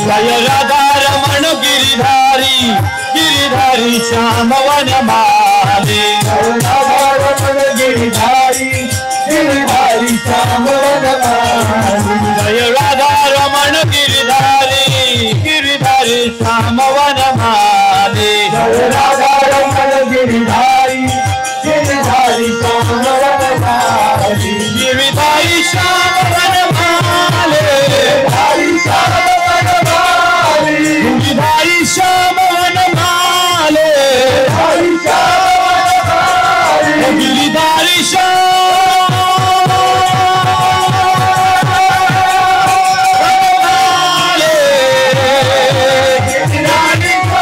जय राधा रमण गिरिधारी गिरिधारी श्याम वनमाली राधा रमण गिरिधारी गिरिधारी श्याम वनमाली जय राधा रमण गिरिधारी गिरिधारी श्याम वनमाली जय राधा रमण गिरिधारी गिरिधारी श्याम वनमाली गिरिधारी श्याम वनमाली गिरिधारी श्याम वनमाली गिरिधारी श्याम वनमाली गिरिधारी श्याम वनमाली गिरिधारी श्याम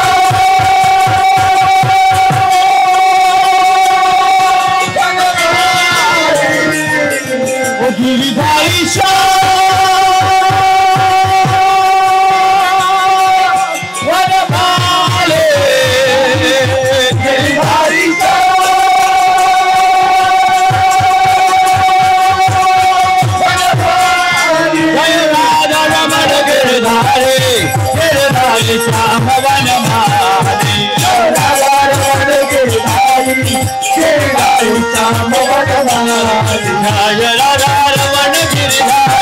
गिरिधारी श्याम वनमाली गिरिधारी श्याम वनमाली जय राधा रमण गिरिधारी गिरिधारी श्याम वनमाली राधा रमण गिरिधारी गिरिधारी श्याम वनमाली जय राधा रमण गिरिधारी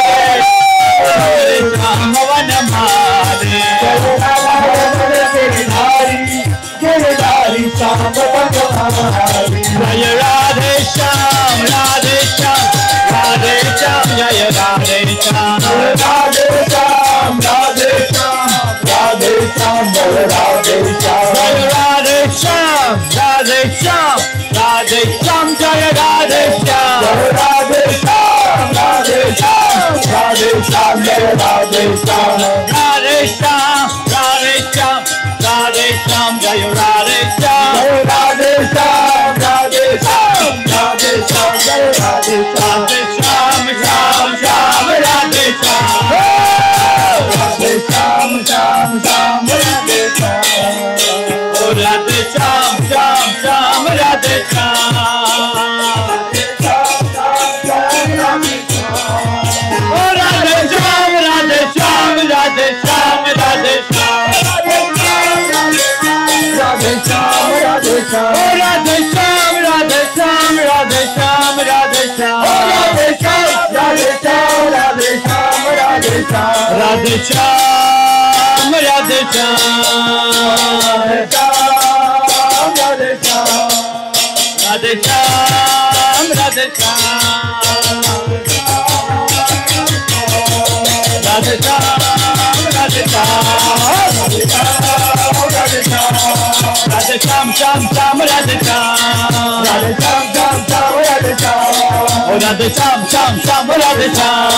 श्याम वनमाली गिरिधारी श्याम वनमाली जय राधे श्याम राधे श्याम राधे श्याम जय राधे श्याम राधे श्याम राधे श्याम राधे श्याम जय राधे श्याम जय राधे श्याम राधे श्याम राधे श्याम जय राधे श्याम राधे श्याम राधे श्याम राधे श्याम जय राधे श्याम राधे श्याम राधे श्याम राधे श्याम जय राधे श्याम राधे श्याम राधे श्याम राधे श्याम जय राधे श्याम राधे श्याम श्याम श्याम राधे श्याम राधे श्याम श्याम श्याम राधे श्याम ओ राधे श्याम श्याम श्याम राधे श्याम ओ राधे श्याम राधे श्याम राधे श्याम राधे श्याम राधे श्याम राधे श्याम ओ राधे श्याम राधे श्याम राधे श्याम राधे श्याम राधे श्याम राधे श्याम राधे श्याम राधे श्याम राधे श्याम राधे श्याम राधे श्याम श्याम श्याम राधे श्याम ओ राधे श्याम श्याम श्याम राधे श्याम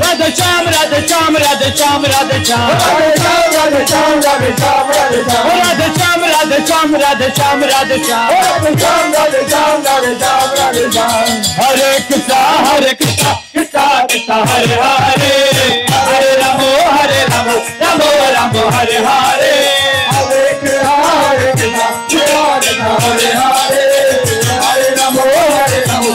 राधे श्याम राधे श्याम राधे श्याम राधे श्याम ओ राधे श्याम राधे श्याम राधे श्याम राधे श्याम हरे कृष्णा कृष्णा कृष्णा हरे हरे हरे रामो रामो रामो हरे हरे हरे कृष्णा कृष्णा कृष्णा हरे हरे हरे रामो रामो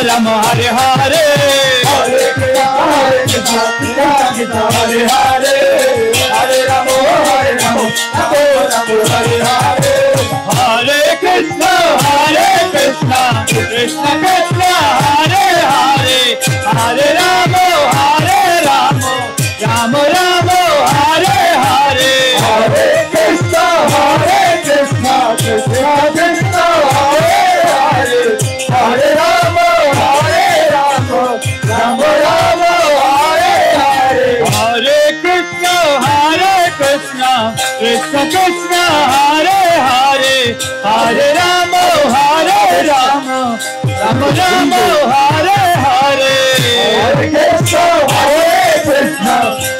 रामो हरे हरे हरे कृष्णा हरे हरे हरे रामो रामो हरे हरे हरे कृष्णा कृष्ण कृष्ण हरे हरे हरे रामो Ram Ram Hare Hare Hare Krishna Krishna Krishna Hare Hare Hare Ram Ram Ram Hare Hare Hare Krishna Krishna Krishna Hare Hare Hare Ram Ram Ram Hare Hare Hare Krishna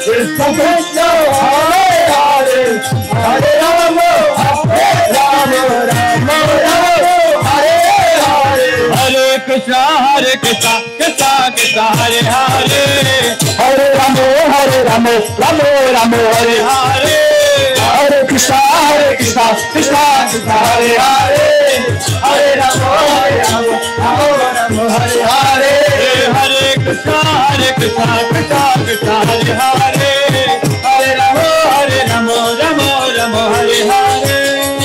Krishna Krishna Hare Hare Hare Ram Ram Hare Hare Hare Krishna Krishna Hare Hare Hare Ram Ram Ram Hare Hare Hare Krishna Krishna Krishna Hare Hare, Hare Rama Hare Rama, Rama Rama Hare Hare. Hare Krishna Krishna Krishna Hare Hare, Hare Rama Rama Rama Hare Hare.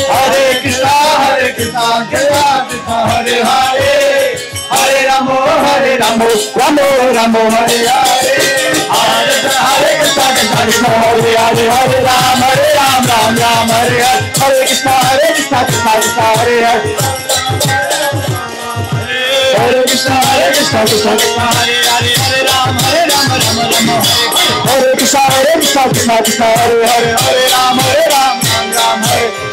Hare Krishna Krishna Krishna Hare Hare, Hare Rama Rama Rama Hare Hare. Hare Krishna Krishna Hare Hare, Hare Ram Ram Hare Hare. Hare Krishna Krishna Krishna Hare Hare. Hare Krishna Krishna Krishna Hare Hare, Hare Rama Rama Rama Hare Hare. Hare Krishna Krishna Krishna Hare Hare, Hare Ram Ram Hare.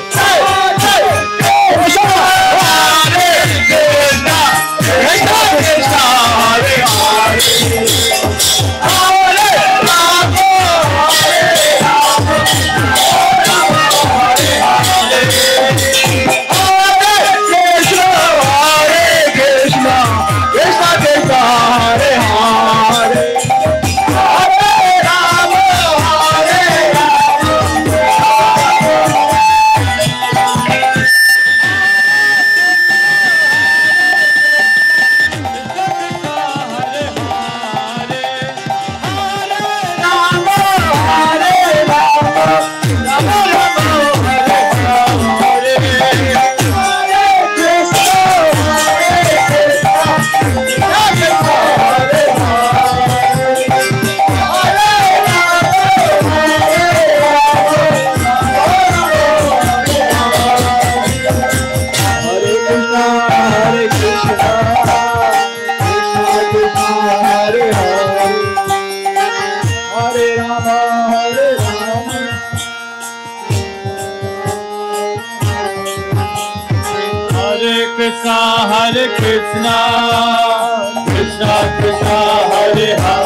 Hare Krishna Krishna Krishna Hare Hare.